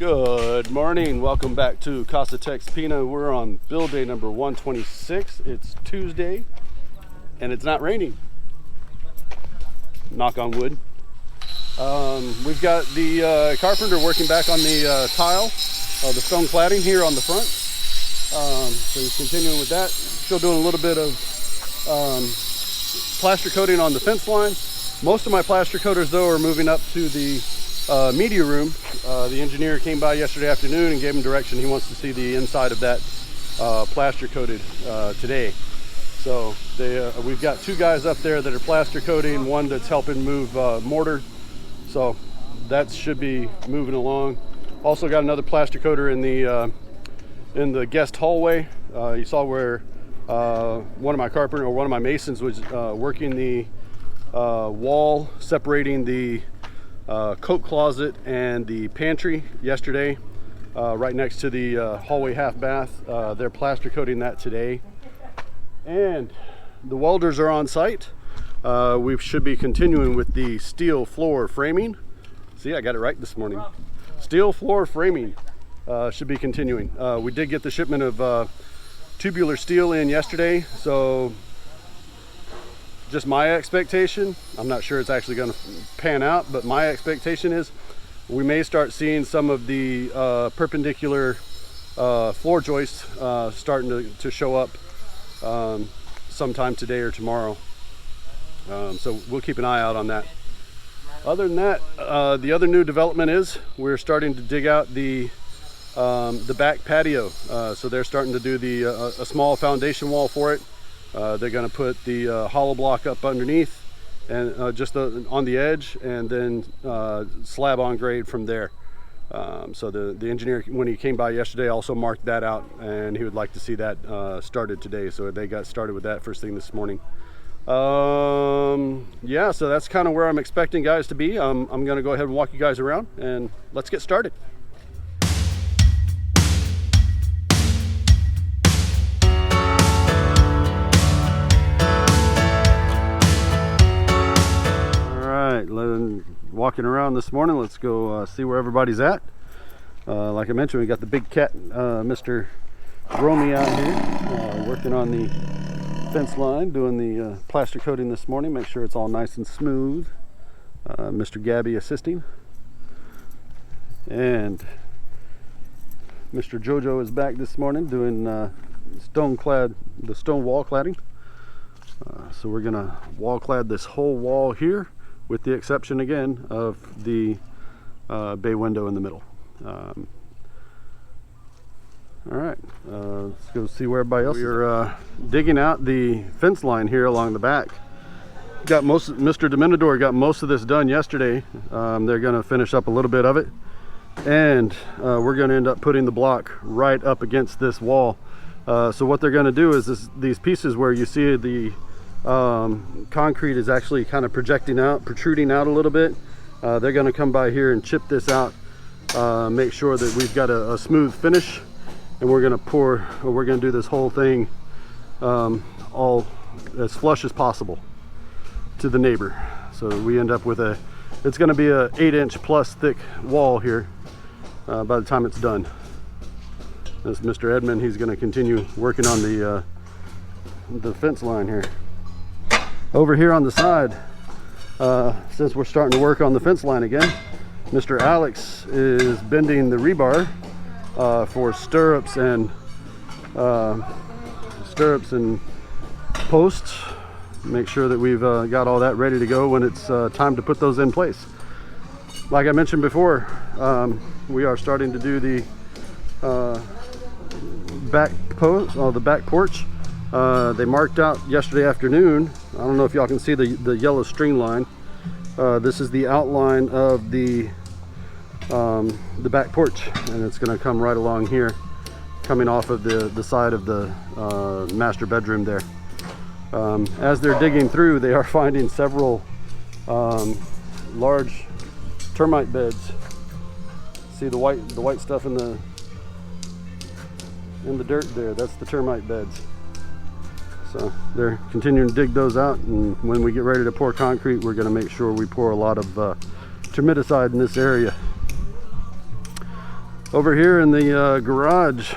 Good morning, welcome back to Casa TexPina. We're on build day number 126. It's Tuesday and it's not raining. Knock on wood. We've got the carpenter working back on the tile, the stone cladding here on the front. So he's continuing with that. Still doing a little bit of plaster coating on the fence line. Most of my plaster coaters though are moving up to the media room. The engineer came by yesterday afternoon and gave him direction. He wants to see the inside of that plaster coated today. So we've got two guys up there that are plaster coating, one that's helping move mortar. So that should be moving along. Also got another plaster coater in the guest hallway. You saw where one of my masons was working the wall separating the coat closet and the pantry yesterday, right next to the hallway half bath. They're plaster coating that today, and the welders are on site. We should be continuing with the steel floor framing. See, I got it right this morning. Steel floor framing should be continuing. We did get the shipment of tubular steel in yesterday, so just my expectation, I'm not sure it's actually going to pan out, but my expectation is we may start seeing some of the perpendicular floor joists starting to show up sometime today or tomorrow. So we'll keep an eye out on that. Other than that, the other new development is we're starting to dig out the back patio. So they're starting to do a small foundation wall for it. They're going to put the hollow block up underneath and just on the edge, and then slab on grade from there. So the engineer, when he came by yesterday, also marked that out, and he would like to see that started today. So they got started with that first thing this morning. Yeah, so that's kind of where I'm expecting guys to be. I'm going to go ahead and walk you guys around, and let's get started. Walking around this morning, let's go see where everybody's at. Like I mentioned, we got the big cat, Mr. Romy out here, working on the fence line, doing the plaster coating this morning, make sure it's all nice and smooth. Mr. Gabby assisting, and Mr. Jojo is back this morning doing the stone wall cladding. So we're gonna wall clad this whole wall here, with the exception again of the bay window in the middle. All right, let's go see where everybody else is. We're digging out the fence line here along the back. Mr. Dominador got most of this done yesterday. They're gonna finish up a little bit of it, and we're gonna end up putting the block right up against this wall. So what they're gonna do is these pieces where you see the concrete is actually kind of protruding out a little bit. They're going to come by here and chip this out, make sure that we've got a smooth finish, and we're going to do this whole thing all as flush as possible to the neighbor. So we end up with it's going to be a 8-inch plus thick wall here by the time it's done. That's Mr. Edmund. He's going to continue working on the fence line here. Over here on the side, since we're starting to work on the fence line again, Mr. Alex is bending the rebar for stirrups and posts. Make sure that we've got all that ready to go when it's time to put those in place. Like I mentioned before, we are starting to do the back porch. They marked out yesterday afternoon. I don't know if y'all can see the yellow string line. This is the outline of the back porch, and it's going to come right along here, coming off of the side of the master bedroom there. As they're digging through, they are finding several large termite beds. See the white stuff in the dirt there? That's the termite beds. So they're continuing to dig those out, and when we get ready to pour concrete, we're going to make sure we pour a lot of termiticide in this area. Over here in the garage,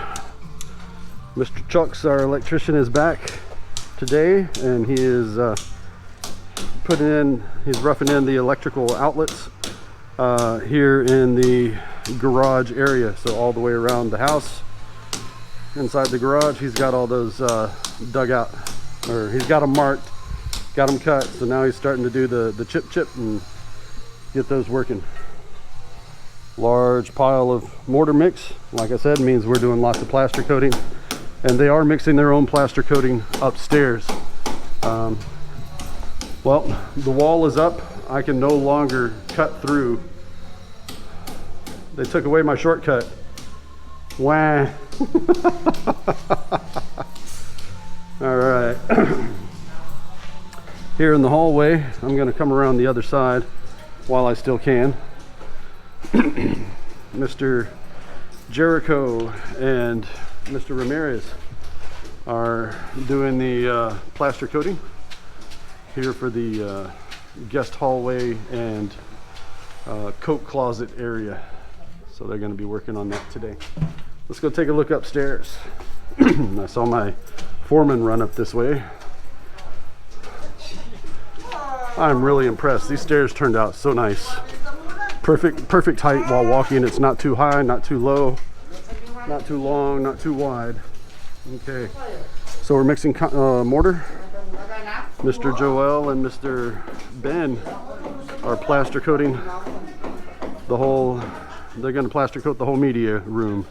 Mr. Chucks, our electrician, is back today, and he is he's roughing in the electrical outlets here in the garage area. So all the way around the house, inside the garage, he's got all those dug out, or he's got them marked, got them cut. So now he's starting to do the chip and get those working. Large pile of mortar mix, like I said, means we're doing lots of plaster coating, and they are mixing their own plaster coating upstairs. Well, the wall is up. I can no longer cut through. They took away my shortcut. Wah. All right. Here in the hallway, I'm going to come around the other side while I still can. Mr. Jericho and Mr. Ramirez are doing the plaster coating here for the guest hallway and coat closet area. So they're going to be working on that today. Let's go take a look upstairs. I saw my foreman run up this way. I'm really impressed. These stairs turned out so nice. Perfect height while walking. It's not too high, not too low, not too long, not too wide. Okay, so we're mixing mortar. Mr. Joel and Mr. Ben are plaster coating the whole, they're going to plaster coat the whole media room.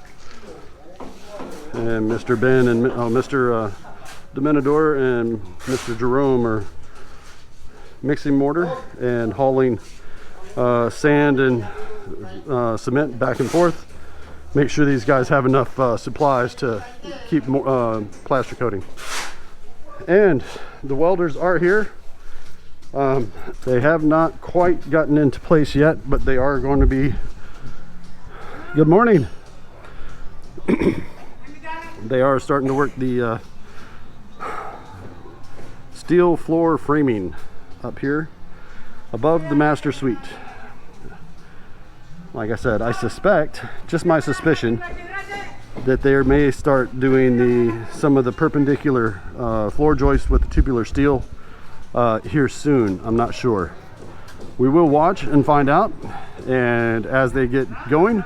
And Mr. Ben and Mr. Dominador and Mr. Jerome are mixing mortar and hauling sand and cement back and forth. Make sure these guys have enough supplies to keep plaster coating. And the welders are here. They have not quite gotten into place yet, but they are going to be. Good morning. They are starting to work the steel floor framing up here above the master suite. Like I said, I suspect, just my suspicion, that they may start doing some of the perpendicular floor joists with the tubular steel here soon. I'm not sure. We will watch and find out, and as they get going,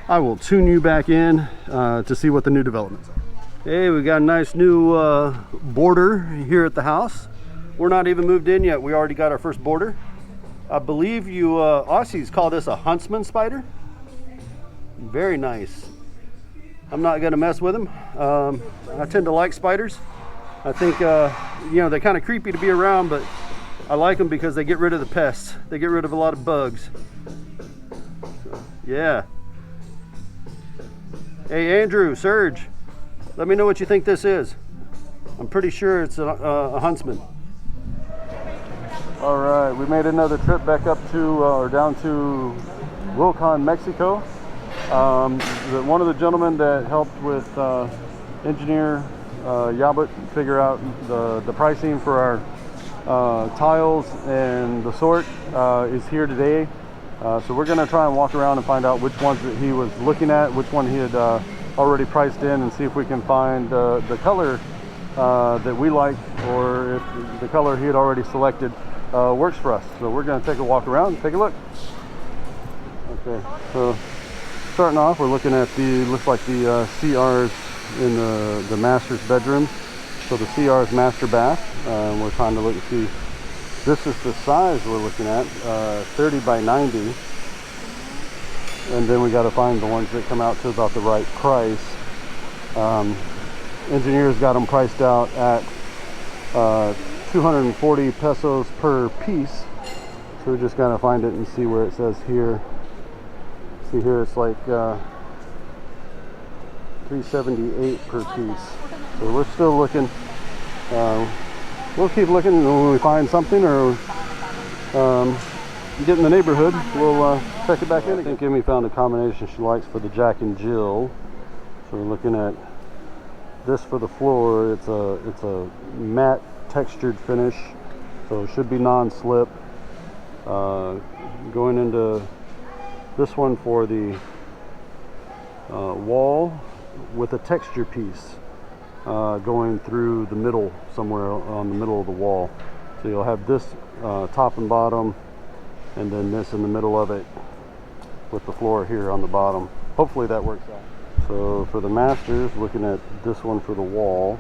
I will tune you back in to see what the new developments are. Hey, we got a nice new border here at the house. We're not even moved in yet. We already got our first border. I believe you Aussies call this a huntsman spider. Very nice. I'm not gonna mess with them. I tend to like spiders. I think you know, they're kind of creepy to be around, but I like them because they get rid of the pests. They get rid of a lot of bugs. So, yeah. Hey, Andrew, Serge, let me know what you think this is. I'm pretty sure it's a huntsman. All right, we made another trip back up to or down to Wilcon, Mexico. One of the gentlemen that helped with engineer Yabut figure out the pricing for our tiles and the sort is here today. So we're going to try and walk around and find out which ones that he was looking at, which one he had already priced in, and see if we can find the color that we like, or if the color he had already selected works for us. So we're going to take a walk around and take a look. Okay, so starting off, we're looking at looks like the CRs in the master's bedroom. So the CR's master bath. We're trying to look and see. This is the size we're looking at, 30 by 90. And then we got to find the ones that come out to about the right price. Engineers got them priced out at 240 pesos per piece. So we're just gonna find it and see where it says here. See here, it's like 378 per piece. So we're still looking. We'll keep looking, and when we find something or get in the neighborhood, we'll check it back in. I think Emie found a combination she likes for the Jack and Jill. So we're looking at this for the floor. It's a matte textured finish, so it should be non-slip. Going into this one for the wall with a texture piece going through the middle, somewhere on the middle of the wall. So you'll have this top and bottom, and then this in the middle of it with the floor here on the bottom. Hopefully that works out. So for the masters, looking at this one for the wall,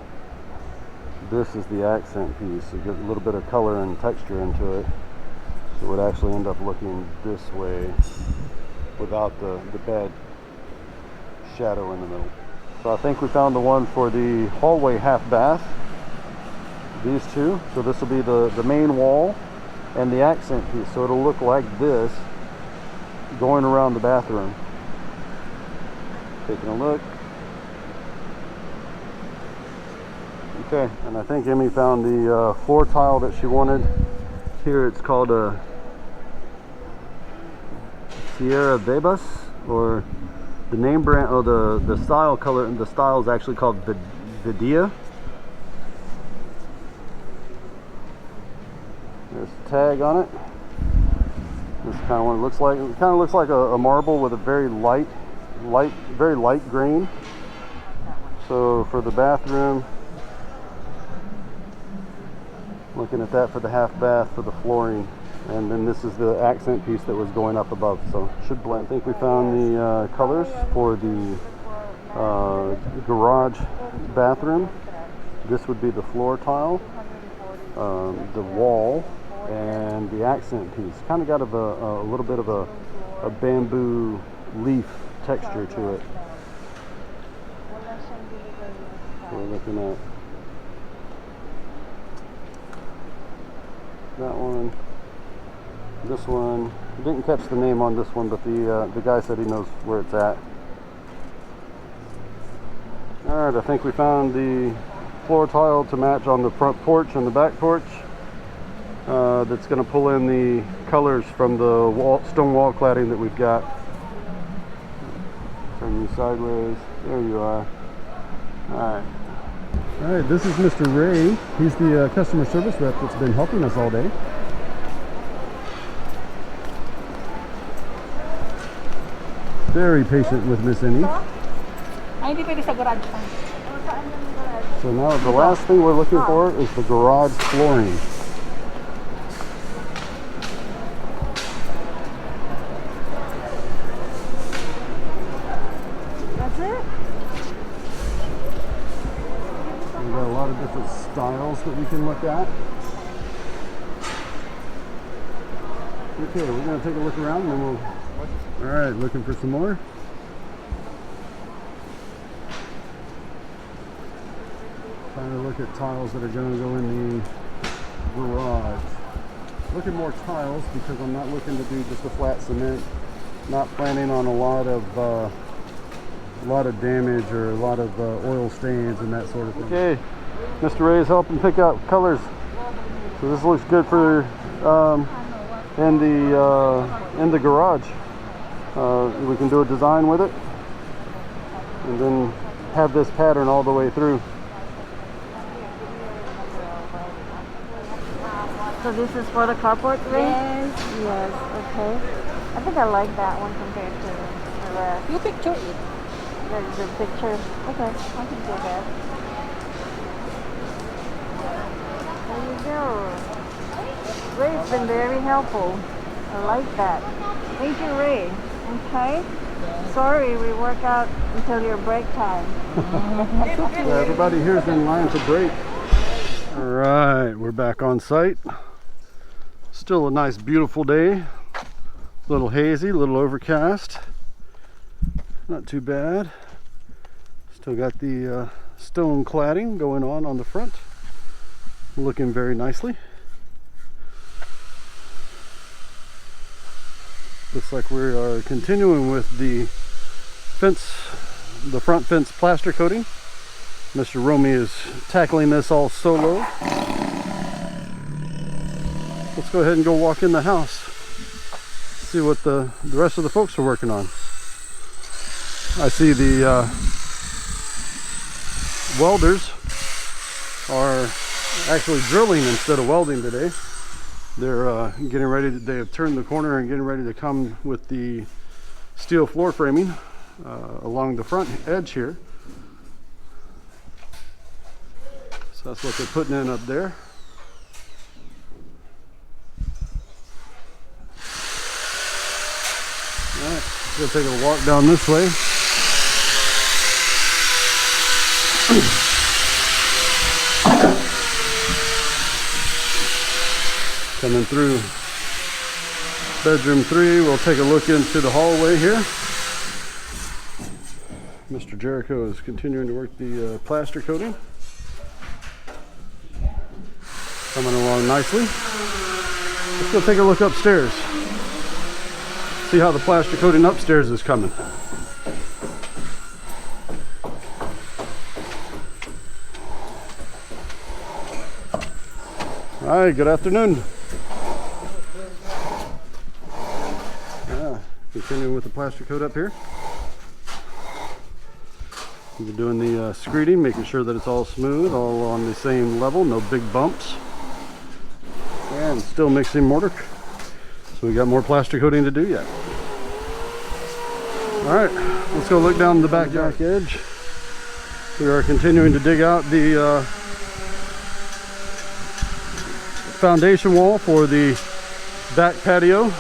this is the accent piece. So you get a little bit of color and texture into it. So it would actually end up looking this way without the bad shadow in the middle. So I think we found the one for the hallway half bath. These two. So this will be the main wall and the accent piece. So it'll look like this going around the bathroom. Taking a look. Okay, and I think Emie found the floor tile that she wanted. Here it's called a Sierra Bebas, or the name brand, oh, the style color, and the style is actually called Vidia. There's a tag on it. This is kind of what it looks like. It kind of looks like a marble with a very light grain. So for the bathroom, looking at that for the half bath for the flooring, and then this is the accent piece that was going up above. So should blend. I think we found the colors for the garage bathroom. This would be the floor tile, the wall, and the accent piece. Kind of got a little bit of a bamboo leaf texture to it. So we're looking at that one, this one. I didn't catch the name on this one, but the guy said he knows where it's at. Alright, I think we found the floor tile to match on the front porch and the back porch. That's going to pull in the colors from the stone wall cladding that we've got. Turn you sideways. There you are. Alright. Alright, this is Mr. Ray. He's the customer service rep that's been helping us all day. Very patient with Miss Emie. So now the last thing we're looking for is the garage flooring. That's it? We've got a lot of different styles that we can look at. Okay, we're going to take a look around and then we'll... Alright, looking for some more. Trying to look at tiles that are going to go in the garage. Looking more tiles because I'm not looking to do just a flat cement. Not planning on a lot of damage or a lot of oil stains and that sort of thing. Okay, Mr. Ray is helping pick out colors. So this looks good for in the garage. We can do a design with it and then have this pattern all the way through. So this is for the carport, Ray? Yes. Yes, okay. I think I like that one compared to the rest. You picture it. The picture. Okay, I can do that. There you go. Ray's been very helpful. I like that. Thank you, Ray. Okay. Sorry, we work out until your break time. Yeah, everybody here's in line to break. All right, we're back on site. Still a nice, beautiful day. A little hazy, a little overcast. Not too bad. Still got the stone cladding going on the front. Looking very nicely. Looks like we are continuing with the front fence plaster coating. Mr. Romy is tackling this all solo. Let's go ahead and go walk in the house. See what the rest of the folks are working on. I see the welders are actually drilling instead of welding today. They're getting ready, they have turned the corner and getting ready to come with the steel floor framing along the front edge here. So that's what they're putting in up there. All right, we'll take a walk down this way. Coming through bedroom 3, we'll take a look into the hallway here. Mr. Jericho is continuing to work the plaster coating. Coming along nicely. Let's go take a look upstairs. See how the plaster coating upstairs is coming. All right, good afternoon. Continuing with the plaster coat up here. We're doing the screeding, making sure that it's all smooth, all on the same level, no big bumps. And still mixing mortar. So we got more plaster coating to do yet. All right, let's go look down the back edge. We are continuing to dig out the foundation wall for the back patio.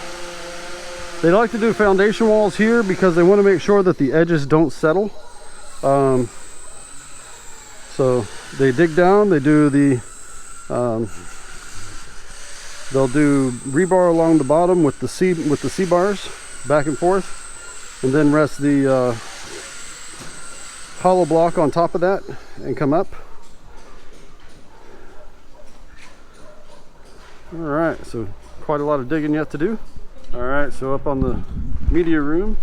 They like to do foundation walls here because they want to make sure that the edges don't settle. So they dig down, they do the they'll do rebar along the bottom with the C bars back and forth, and then rest the hollow block on top of that and come up. All right, so quite a lot of digging yet to do. All right, so up on the media room,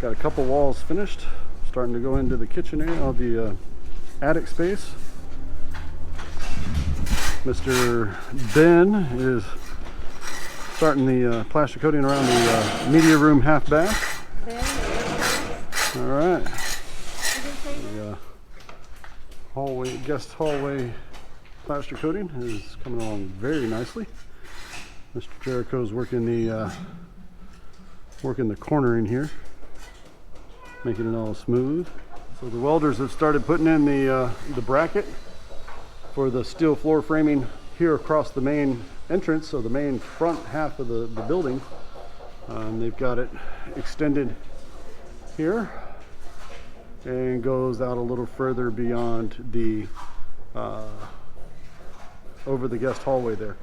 got a couple walls finished. Starting to go into the kitchen area, the attic space. Mr. Ben is starting the plaster coating around the media room half bath. All right. The hallway, guest hallway plaster coating is coming along very nicely. Mr. Jericho's working the cornering here, making it all smooth. So the welders have started putting in the bracket for the steel floor framing here across the main entrance, so the main front half of the building. They've got it extended here and goes out a little further beyond the over the guest hallway there.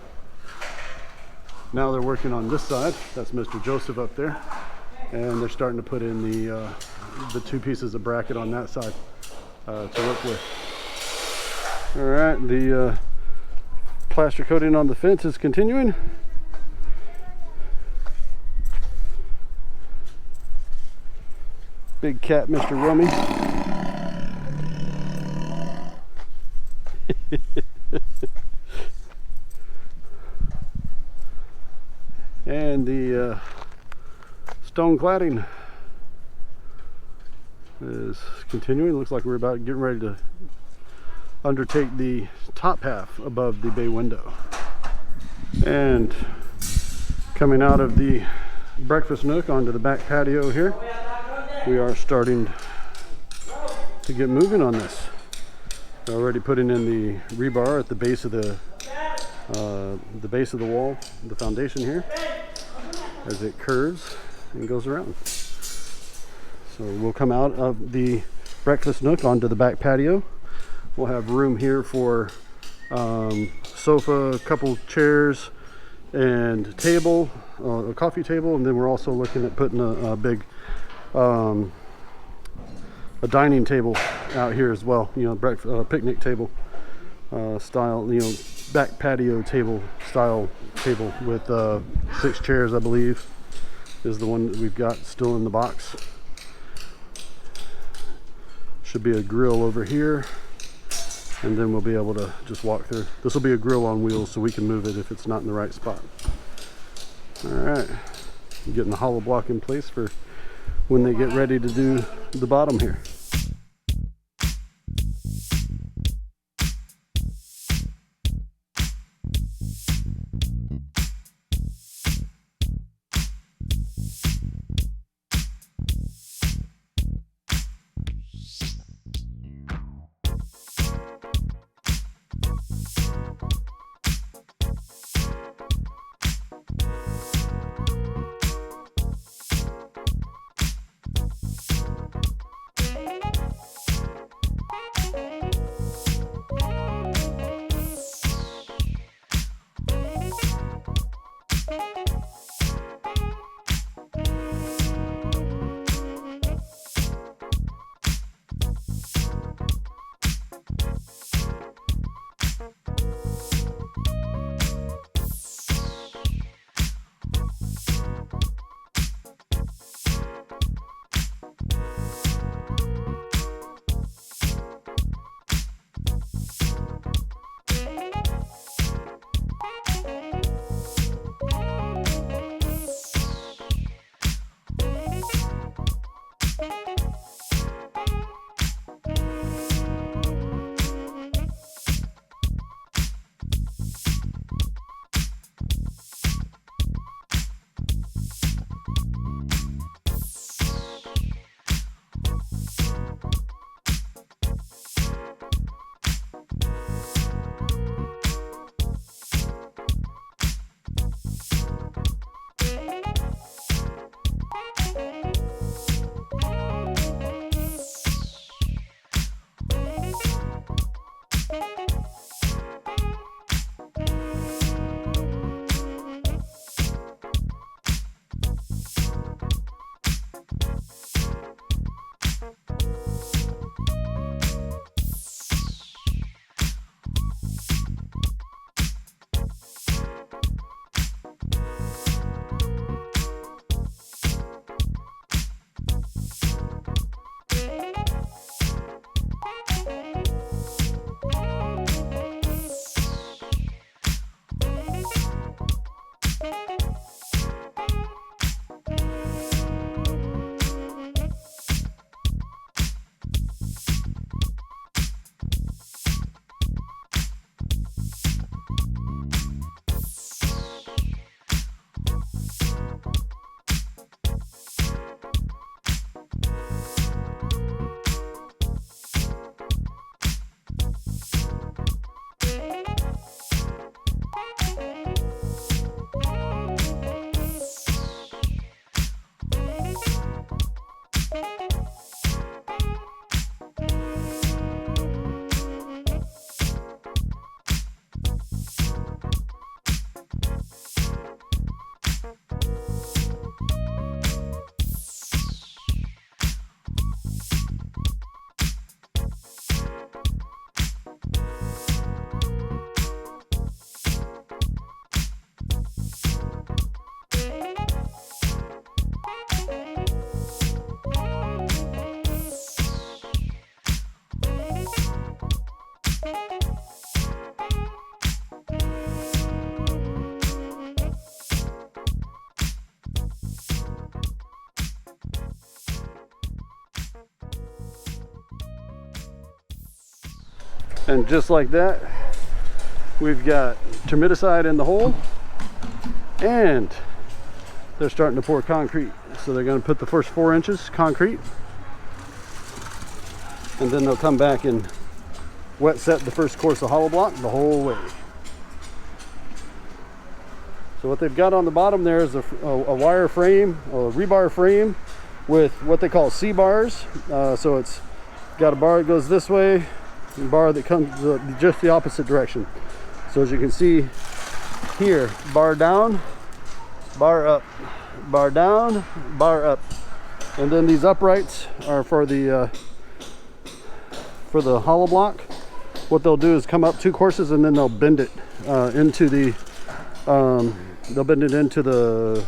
Now they're working on this side. That's Mr. Joseph up there, and they're starting to put in the 2 pieces of bracket on that side to work with. All right, the plaster coating on the fence is continuing. Big cat, Mr. Rummy. And the stone cladding is continuing. Looks like we're about getting ready to undertake the top half above the bay window. And coming out of the breakfast nook onto the back patio here, we are starting to get moving on this. They're already putting in the rebar at the base of the wall, the foundation here, as it curves and goes around. So we'll come out of the breakfast nook onto the back patio. We'll have room here for sofa, a couple chairs, and table, a coffee table, and then we're also looking at putting a big a dining table out here as well. You know, picnic table style. You know, back patio table style table with 6 chairs, I believe, is the one that we've got still in the box. Should be a grill over here, and then we'll be able to just walk through. This will be a grill on wheels, so we can move it if it's not in the right spot. All right, getting the hollow block in place for when they get ready to do the bottom here. And just like that, we've got termiticide in the hole, and they're starting to pour concrete. So they're going to put the first 4 inches concrete, and then they'll come back and wet set the first course of hollow block the whole way. So what they've got on the bottom there is a wire frame, or a rebar frame with what they call C-bars. So it's got a bar that goes this way, and a bar that comes just the opposite direction. So as you can see here, bar down, bar up, bar down, bar up. And then these uprights are for the hollow block. What they'll do is come up 2 courses, and then they'll bend it into the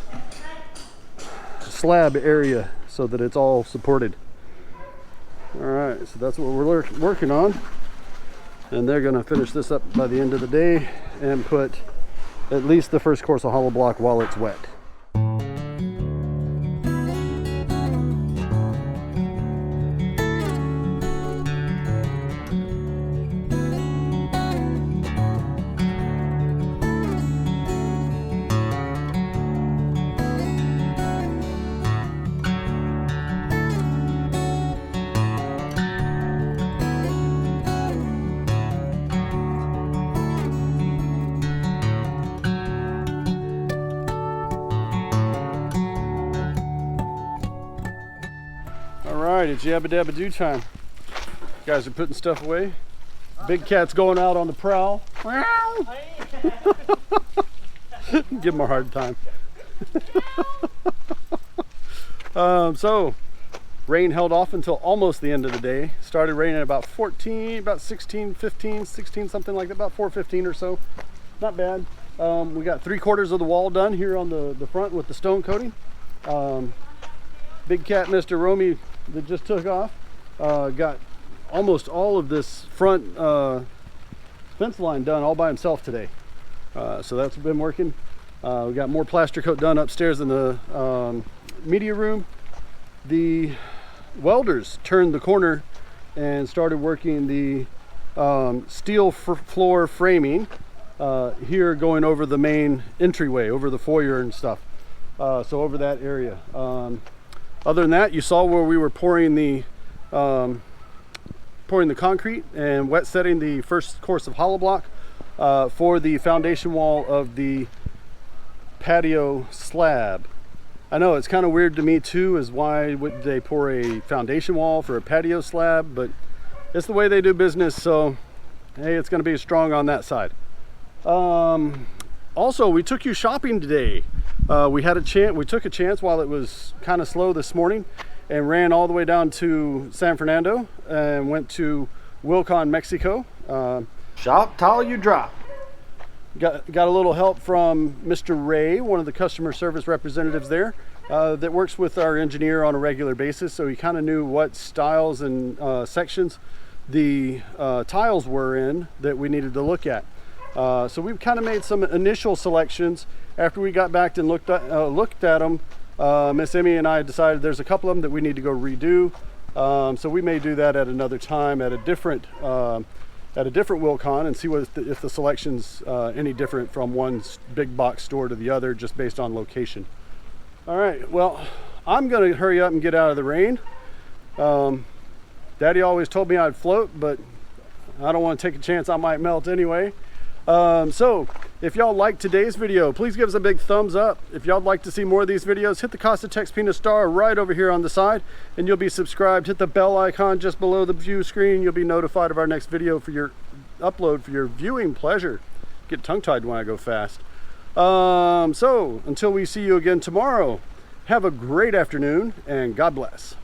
slab area so that it's all supported. All right, so that's what we're working on, and they're going to finish this up by the end of the day and put at least the first course of hollow block while it's wet. Alright, it's Yabba Dabba Doo time. Guys are putting stuff away. Big Cat's going out on the prowl. Give him a hard time. So, rain held off until almost the end of the day. Started raining at about 16, something like that, about 4:15 or so. Not bad. We got 3/4 of the wall done here on the front with the stone coating. Big Cat, Mr. Romy, that just took off, got almost all of this front fence line done all by himself today. So that's been working. We got more plaster coat done upstairs in the media room. The welders turned the corner and started working the steel floor framing here, going over the main entryway, over the foyer and stuff. So over that area. Other than that, you saw where we were pouring the concrete and wet setting the first course of hollow block for the foundation wall of the patio slab. I know it's kind of weird to me too, is why would they pour a foundation wall for a patio slab, but it's the way they do business, so hey, it's going to be strong on that side. Also, we took you shopping today. We took a chance while it was kind of slow this morning, and ran all the way down to San Fernando and went to Wilcon, Mexico. Shop till you drop. Got a little help from Mr. Ray, one of the customer service representatives there, that works with our engineer on a regular basis, so he kind of knew what styles and sections the tiles were in that we needed to look at. So we've kind of made some initial selections. After we got back and looked at them, Miss Emie and I decided there's a couple of them that we need to go redo. So we may do that at another time at a different Wilcon, and see if the selection's any different from one big box store to the other, just based on location. All right, well, I'm gonna hurry up and get out of the rain. Daddy always told me I'd float, but I don't want to take a chance I might melt anyway. So if y'all like today's video, please give us a big thumbs up. If y'all like to see more of these videos, hit the Casa TexPina star right over here on the side, and you'll be subscribed. Hit the bell icon just below the view screen. You'll be notified of our next video for your upload for your viewing pleasure. Get tongue-tied when I go fast. So until we see you again tomorrow, have a great afternoon, and God bless.